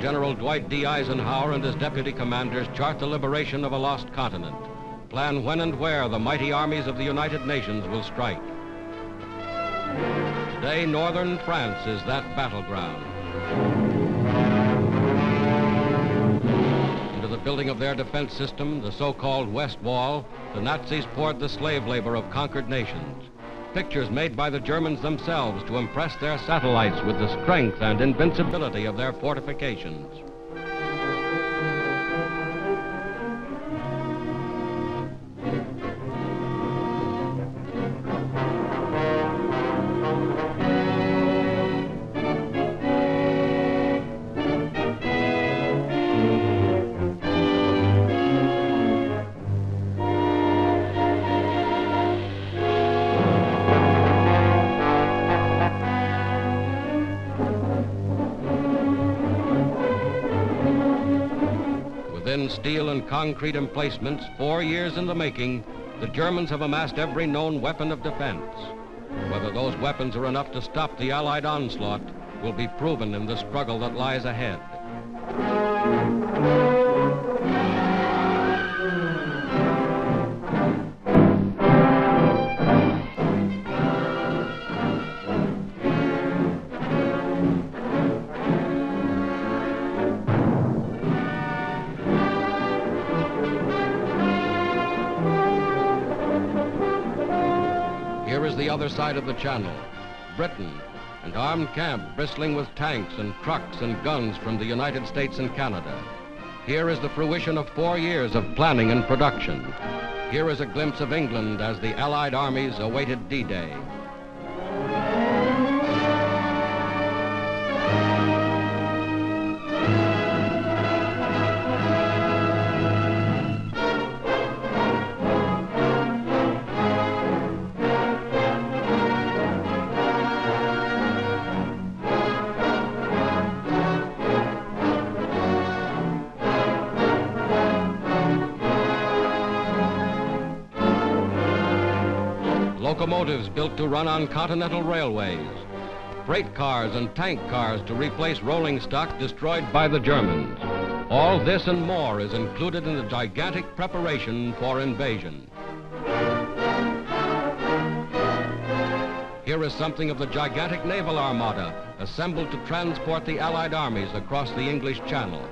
General Dwight D. Eisenhower and his deputy commanders chart the liberation of a lost continent, plan when and where the mighty armies of the United Nations will strike. Today, northern France is that battleground. Into the building of their defense system, the so-called West Wall, the Nazis poured the slave labor of conquered nations. Pictures made by the Germans themselves to impress their satellites with the strength and invincibility of their fortifications. Within steel and concrete emplacements, 4 years in the making, the Germans have amassed every known weapon of defense. Whether those weapons are enough to stop the Allied onslaught will be proven in the struggle that lies ahead. Here is the other side of the channel, Britain, an armed camp bristling with tanks and trucks and guns from the United States and Canada. Here is the fruition of 4 years of planning and production. Here is a glimpse of England as the Allied armies awaited D-Day. Locomotives built to run on continental railways, freight cars and tank cars to replace rolling stock destroyed by the Germans. All this and more is included in the gigantic preparation for invasion. Here is something of the gigantic naval armada assembled to transport the Allied armies across the English Channel.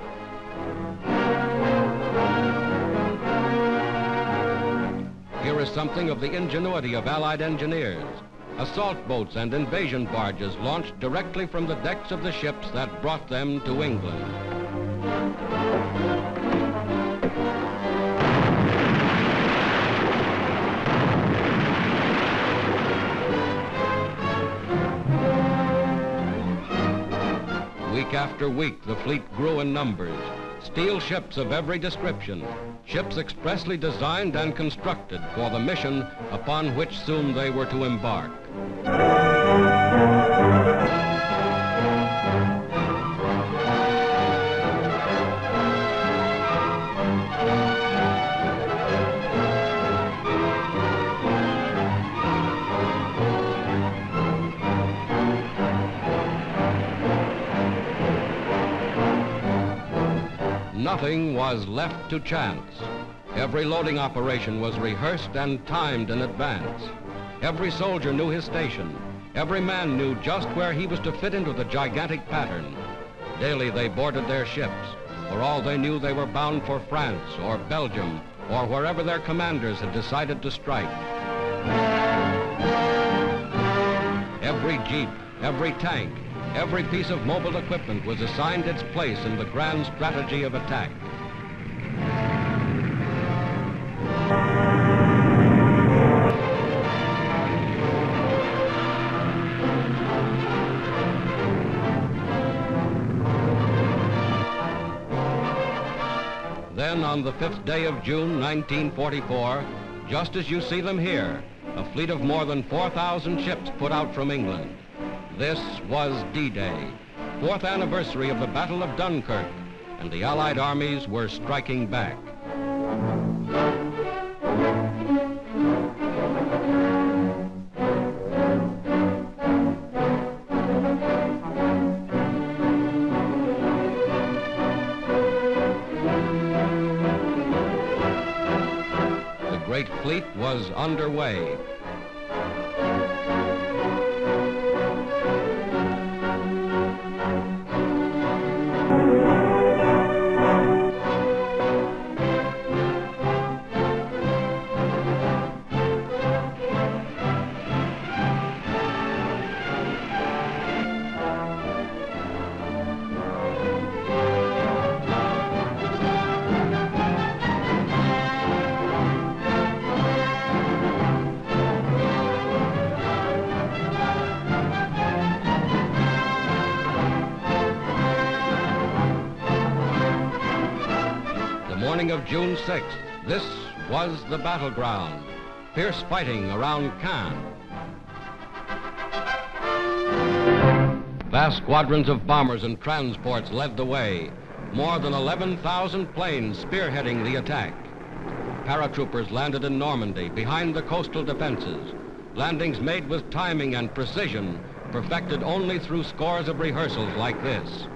Here is something of the ingenuity of Allied engineers. Assault boats and invasion barges launched directly from the decks of the ships that brought them to England. Week after week, the fleet grew in numbers. Steel ships of every description, ships expressly designed and constructed for the mission upon which soon they were to embark. Nothing was left to chance. Every loading operation was rehearsed and timed in advance. Every soldier knew his station. Every man knew just where he was to fit into the gigantic pattern. Daily they boarded their ships. For all they knew, they were bound for France or Belgium or wherever their commanders had decided to strike. Every jeep, every tank, every piece of mobile equipment was assigned its place in the grand strategy of attack. Then on the 5th day of June, 1944, just as you see them here, a fleet of more than 4,000 ships put out from England. This was D-Day, 4th anniversary of the Battle of Dunkirk, and the Allied armies were striking back. defeat was underway. Morning of June 6th, this was the battleground. Fierce fighting around Caen. Vast squadrons of bombers and transports led the way. More than 11,000 planes spearheading the attack. Paratroopers landed in Normandy behind the coastal defenses. Landings made with timing and precision, perfected only through scores of rehearsals like this.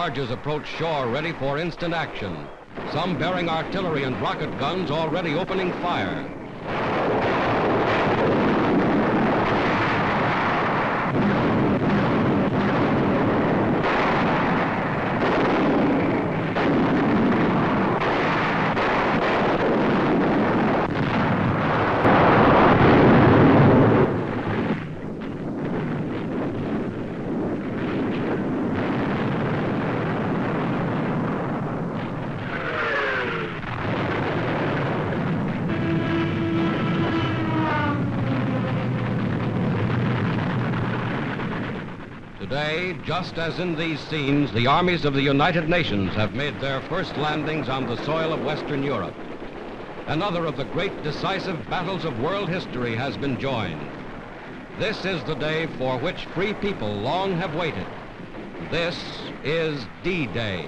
Barges approach shore ready for instant action. Some bearing artillery and rocket guns already opening fire. Today, just as in these scenes, the armies of the United Nations have made their first landings on the soil of Western Europe. Another of the great decisive battles of world history has been joined. This is the day for which free people long have waited. This is D-Day.